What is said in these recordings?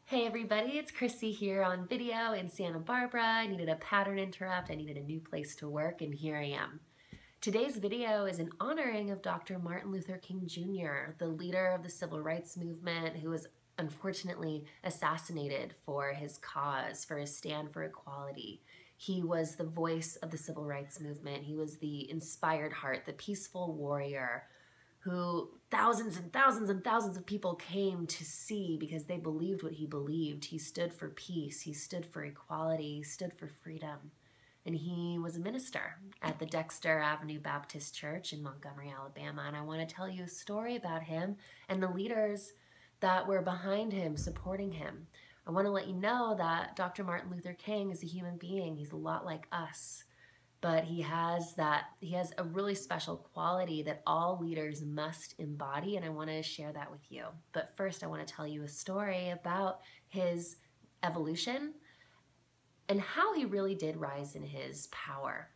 Hey everybody, it's Chrissy here on video in Santa Barbara. I needed a pattern interrupt, I needed a new place to work, and here I am. Today's video is an honoring of Dr. Martin Luther King Jr., the leader of the civil rights movement who was unfortunately assassinated for his cause, for his stand for equality. He was the voice of the civil rights movement. He was the inspired heart, the peaceful warrior who thousands and thousands and thousands of people came to see because they believed what he believed. He stood for peace, he stood for equality, he stood for freedom. And he was a minister at the Dexter Avenue Baptist Church in Montgomery, Alabama. And I want to tell you a story about him and the leaders that were behind him, supporting him. I want to let you know that Dr. Martin Luther King is a human being. He's a lot like us. But he has a really special quality that all leaders must embody, and I want to share that with you. But first, I want to tell you a story about his evolution and how he really did rise in his power.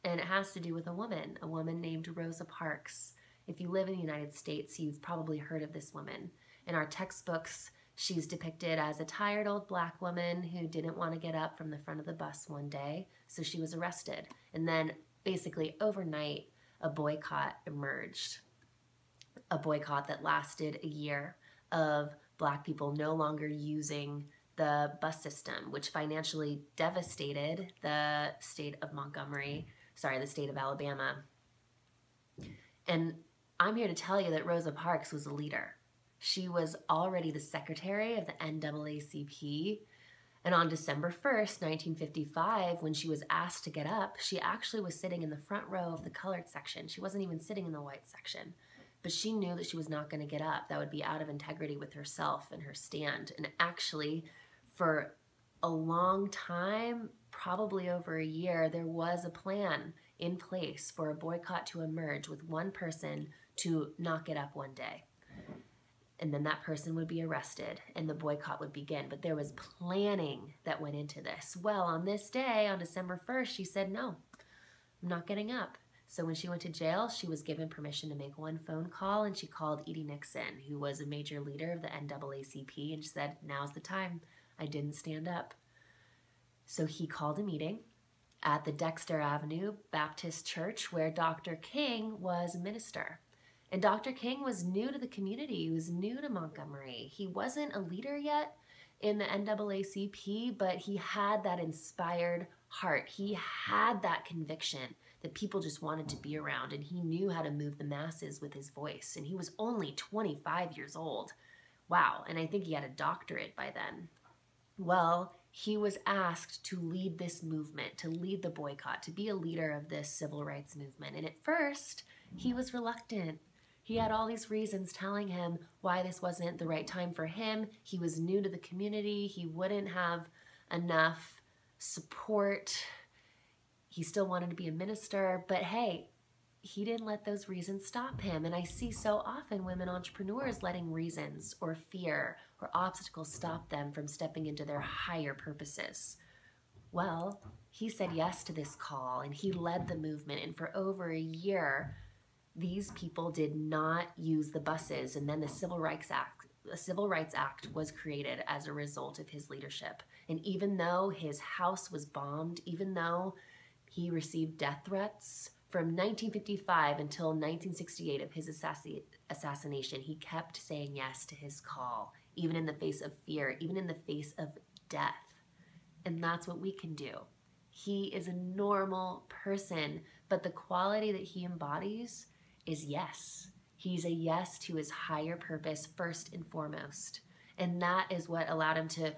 And it has to do with a woman named Rosa Parks. If you live in the United States, you've probably heard of this woman. In our textbooks, she's depicted as a tired old black woman who didn't want to get up from the front of the bus one day, so she was arrested. And then basically overnight, a boycott emerged. A boycott that lasted a year of black people no longer using the bus system, which financially devastated the state of the state of Alabama. And I'm here to tell you that Rosa Parks was a leader. She was already the secretary of the NAACP, and on December 1st, 1955, when she was asked to get up, she actually was sitting in the front row of the colored section. She wasn't even sitting in the white section, but she knew that she was not going to get up. That would be out of integrity with herself and her stand. And actually, for a long time, probably over a year, there was a plan in place for a boycott to emerge with one person to not get up one day. And then that person would be arrested and the boycott would begin. But there was planning that went into this. Well, on this day, on December 1st, she said, no, I'm not getting up. So when she went to jail, she was given permission to make one phone call, and she called Edie Nixon, who was a major leader of the NAACP, and she said, now's the time. I didn't stand up. So he called a meeting at the Dexter Avenue Baptist Church where Dr. King was a minister. And Dr. King was new to the community. He was new to Montgomery. He wasn't a leader yet in the NAACP, but he had that inspired heart. He had that conviction that people just wanted to be around, and he knew how to move the masses with his voice. And he was only 25 years old. Wow, and I think he had a doctorate by then. Well, he was asked to lead this movement, to lead the boycott, to be a leader of this civil rights movement. And at first, he was reluctant. He had all these reasons telling him why this wasn't the right time for him. He was new to the community. He wouldn't have enough support. He still wanted to be a minister, but hey, he didn't let those reasons stop him. And I see so often women entrepreneurs letting reasons or fear or obstacles stop them from stepping into their higher purposes. Well, he said yes to this call and he led the movement, and for over a year, these people did not use the buses, and then the Civil Rights Act was created as a result of his leadership. And even though his house was bombed, even though he received death threats from 1955 until 1968 of his assassination, he kept saying yes to his call, even in the face of fear, even in the face of death. And that's what we can do. He is a normal person, but the quality that he embodies is yes. He's a yes to his higher purpose first and foremost. And that is what allowed him to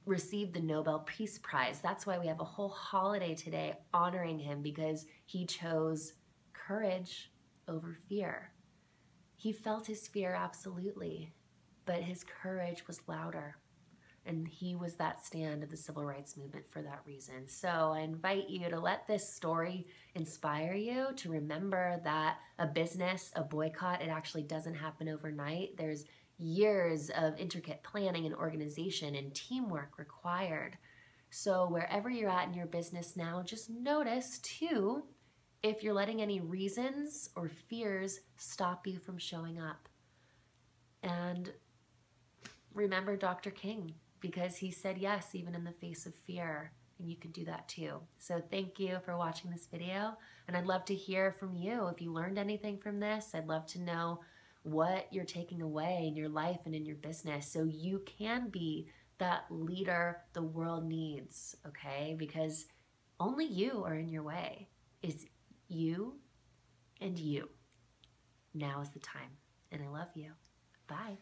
receive the Nobel Peace Prize. That's why we have a whole holiday today honoring him, because he chose courage over fear. He felt his fear, absolutely, but his courage was louder. And he was that stand of the civil rights movement for that reason. So I invite you to let this story inspire you to remember that a business, a boycott, it actually doesn't happen overnight. There's years of intricate planning and organization and teamwork required. So wherever you're at in your business now, just notice too if you're letting any reasons or fears stop you from showing up. And remember Dr. King. because he said yes, even in the face of fear. And you can do that too. So thank you for watching this video. And I'd love to hear from you. If you learned anything from this, I'd love to know what you're taking away in your life and in your business so you can be that leader the world needs, okay? Because only you are in your way. It's you and you. Now is the time. And I love you. Bye.